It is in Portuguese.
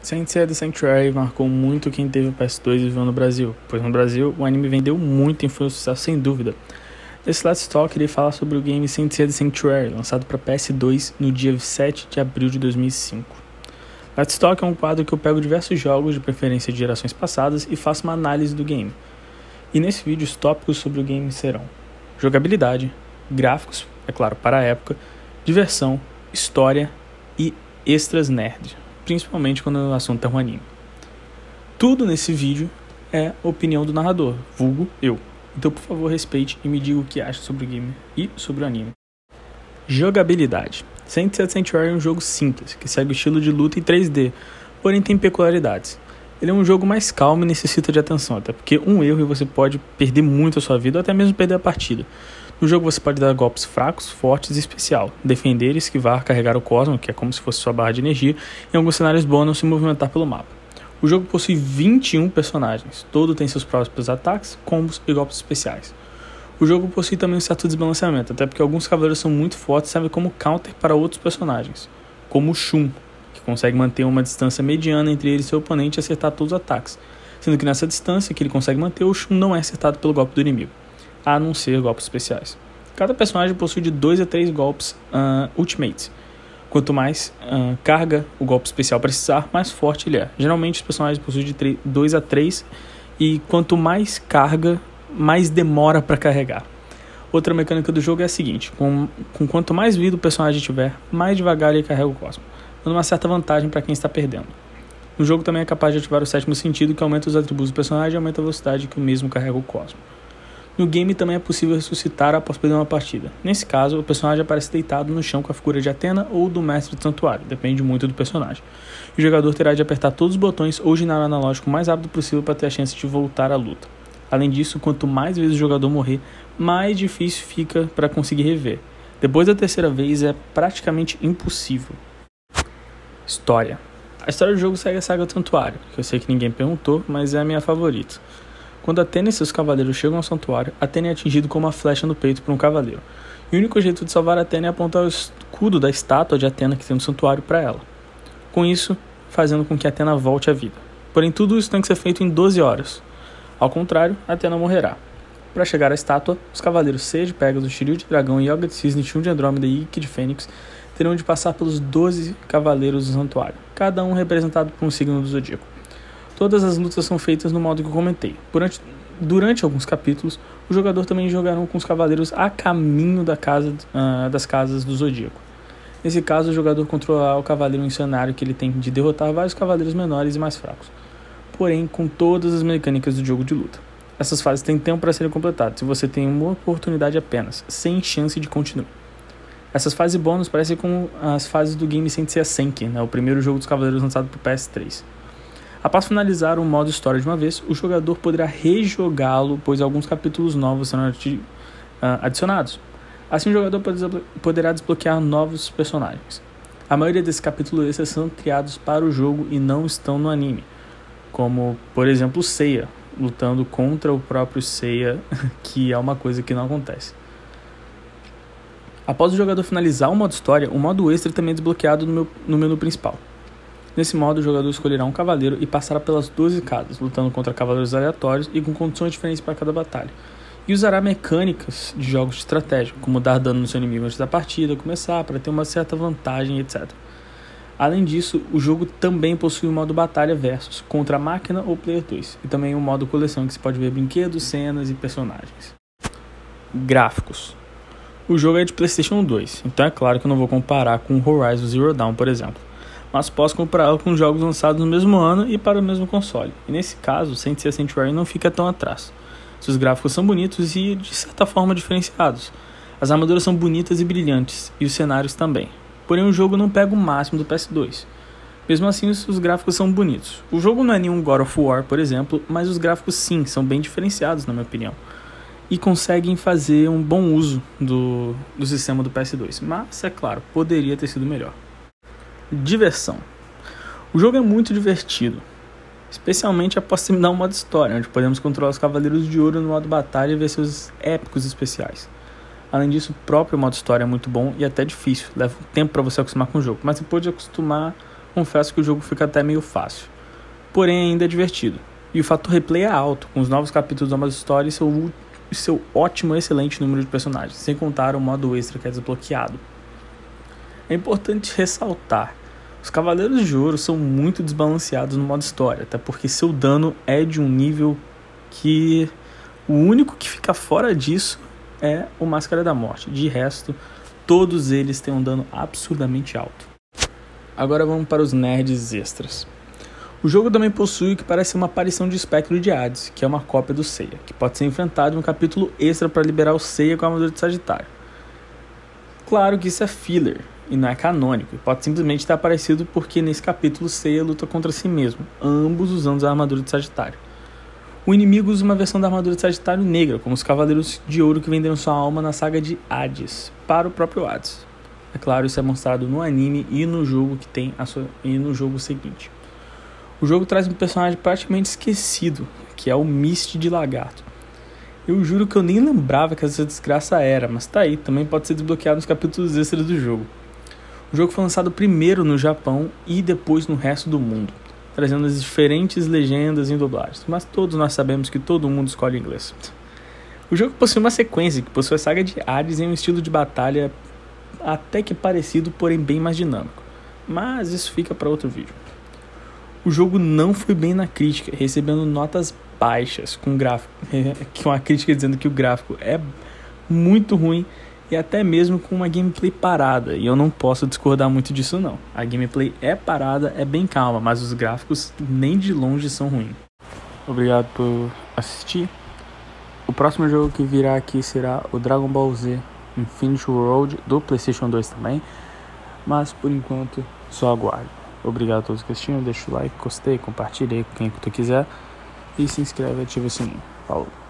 Saint Seiya The Sanctuary marcou muito quem teve o PS2 e viveu no Brasil, pois no Brasil o anime vendeu muito e foi um sucesso sem dúvida. Nesse Let's Talk irei falar sobre o game Saint Seiya The Sanctuary, lançado para PS2 no dia 7 de abril de 2005. Let's Talk é um quadro que eu pego diversos jogos de preferência de gerações passadas e faço uma análise do game. E nesse vídeo os tópicos sobre o game serão jogabilidade, gráficos, é claro, para a época, diversão, história e extras nerd, principalmente quando o assunto é um anime. Tudo nesse vídeo é opinião do narrador, vulgo eu. Então, por favor, respeite e me diga o que acha sobre o game e sobre o anime. Jogabilidade. Saint Seiya Sanctuary é um jogo simples, que segue o estilo de luta em 3D, porém tem peculiaridades. Ele é um jogo mais calmo e necessita de atenção, até porque um erro e você pode perder muito a sua vida ou até mesmo perder a partida. No jogo você pode dar golpes fracos, fortes e especial, defender, esquivar, carregar o Cosmo, que é como se fosse sua barra de energia, e em alguns cenários bônus se movimentar pelo mapa. O jogo possui 21 personagens, todo tem seus próprios ataques, combos e golpes especiais. O jogo possui também um certo desbalanceamento, até porque alguns cavaleiros são muito fortes e servem como counter para outros personagens, como o Shun, que consegue manter uma distância mediana entre ele e seu oponente e acertar todos os ataques, sendo que nessa distância que ele consegue manter, o Shun não é acertado pelo golpe do inimigo, a não ser golpes especiais. Cada personagem possui de 2 a 3 golpes ultimates. Quanto mais carga o golpe especial precisar, mais forte ele é. Geralmente os personagens possuem de 2 a 3 e quanto mais carga, mais demora para carregar. Outra mecânica do jogo é a seguinte: com quanto mais vida o personagem tiver, mais devagar ele carrega o Cosmo, dando uma certa vantagem para quem está perdendo. No jogo também é capaz de ativar o sétimo sentido, que aumenta os atributos do personagem e aumenta a velocidade que o mesmo carrega o Cosmo. No game também é possível ressuscitar após perder uma partida. Nesse caso, o personagem aparece deitado no chão com a figura de Athena ou do mestre do santuário, depende muito do personagem. O jogador terá de apertar todos os botões ou girar o analógico o mais rápido possível para ter a chance de voltar à luta. Além disso, quanto mais vezes o jogador morrer, mais difícil fica para conseguir rever. Depois da terceira vez é praticamente impossível. História. A história do jogo segue a saga do santuário, que eu sei que ninguém perguntou, mas é a minha favorita. Quando Athena e seus cavaleiros chegam ao santuário, Athena é atingido com uma flecha no peito por um cavaleiro. E o único jeito de salvar Athena é apontar o escudo da estátua de Athena que tem no santuário para ela. Com isso, fazendo com que Athena volte à vida. Porém, tudo isso tem que ser feito em 12 horas. Ao contrário, Athena morrerá. Para chegar à estátua, os cavaleiros Seiya de Pegasus, Shiryu de Dragão, Yoga de Cisne, Shun de Andrômeda e Ikki de Fênix terão de passar pelos 12 cavaleiros do santuário, cada um representado por um signo do zodíaco. Todas as lutas são feitas no modo que eu comentei. Durante alguns capítulos, o jogador também jogará com os cavaleiros a caminho das casas do Zodíaco. Nesse caso, o jogador controlará o cavaleiro em cenário que ele tem de derrotar vários cavaleiros menores e mais fracos, porém com todas as mecânicas do jogo de luta. Essas fases têm tempo para serem completadas e você tem uma oportunidade apenas, sem chance de continuar. Essas fases bônus parecem com as fases do game Saint Seiya Senki, o primeiro jogo dos cavaleiros lançado para o PS3. Após finalizar o modo história de uma vez, o jogador poderá rejogá-lo, pois alguns capítulos novos serão adicionados. Assim, o jogador poderá desbloquear novos personagens. A maioria desses capítulos extras são criados para o jogo e não estão no anime, como, por exemplo, o Seiya, lutando contra o próprio Seiya, que é uma coisa que não acontece. Após o jogador finalizar o modo história, o modo extra também é desbloqueado no menu principal. Nesse modo, o jogador escolherá um cavaleiro e passará pelas 12 casas, lutando contra cavaleiros aleatórios e com condições diferentes para cada batalha. E usará mecânicas de jogos de estratégia, como dar dano no seu inimigo antes da partida começar, para ter uma certa vantagem, etc. Além disso, o jogo também possui o modo Batalha Versus, contra a máquina ou Player 2, e também o modo Coleção, que se pode ver brinquedos, cenas e personagens. Gráficos. O jogo é de PlayStation 2, então é claro que eu não vou comparar com Horizon Zero Dawn, por exemplo, mas posso compará-lo com jogos lançados no mesmo ano e para o mesmo console. E nesse caso, Saint Seiya Sanctuary não fica tão atrás. Seus gráficos são bonitos e, de certa forma, diferenciados. As armaduras são bonitas e brilhantes, e os cenários também. Porém, o jogo não pega o máximo do PS2. Mesmo assim, os gráficos são bonitos. O jogo não é nenhum God of War, por exemplo, mas os gráficos sim, são bem diferenciados, na minha opinião. E conseguem fazer um bom uso do sistema do PS2. Mas, é claro, poderia ter sido melhor. Diversão. O jogo é muito divertido, especialmente após terminar o modo história, onde podemos controlar os Cavaleiros de Ouro no modo batalha e ver seus épicos especiais. Além disso, o próprio modo história é muito bom e até difícil, leva um tempo para você acostumar com o jogo, mas depois de acostumar, confesso que o jogo fica até meio fácil, porém ainda é divertido. E o fator replay é alto, com os novos capítulos da modo história e seu ótimo e excelente número de personagens, sem contar o modo extra que é desbloqueado. É importante ressaltar, os Cavaleiros de Ouro são muito desbalanceados no modo história, até porque seu dano é de um nível que o único que fica fora disso é o Máscara da Morte. De resto, todos eles têm um dano absurdamente alto. Agora vamos para os nerds extras. O jogo também possui o que parece uma aparição de Espectro de Hades, que é uma cópia do Seiya, que pode ser enfrentado em um capítulo extra para liberar o Seiya com a armadura de Sagitário. Claro que isso é filler e não é canônico, e pode simplesmente ter aparecido porque nesse capítulo Seiya luta contra si mesmo, ambos usando a armadura de Sagitário. O inimigo usa uma versão da armadura de Sagitário negra, como os Cavaleiros de Ouro que venderam sua alma na saga de Hades, para o próprio Hades. É claro, isso é mostrado no anime e no jogo e no jogo seguinte. O jogo traz um personagem praticamente esquecido, que é o Mist de Lagarto. Eu juro que eu nem lembrava que essa desgraça era, mas tá aí, também pode ser desbloqueado nos capítulos extras do jogo. O jogo foi lançado primeiro no Japão e depois no resto do mundo, trazendo as diferentes legendas e dublagens, mas todos nós sabemos que todo mundo escolhe inglês. O jogo possui uma sequência que possui a saga de Hades em um estilo de batalha até que parecido, porém bem mais dinâmico, mas isso fica para outro vídeo. O jogo não foi bem na crítica, recebendo notas baixas com a crítica dizendo que o gráfico é muito ruim e até mesmo com uma gameplay parada, e eu não posso discordar muito disso não. A gameplay é parada, é bem calma, mas os gráficos nem de longe são ruins. Obrigado por assistir. O próximo jogo que virá aqui será o Dragon Ball Z Infinity World do PlayStation 2 também, mas por enquanto só aguarde. Obrigado a todos que assistiram, deixa o like, gostei, compartilhe com quem tu quiser e se inscreve e ativa o sininho. Falou!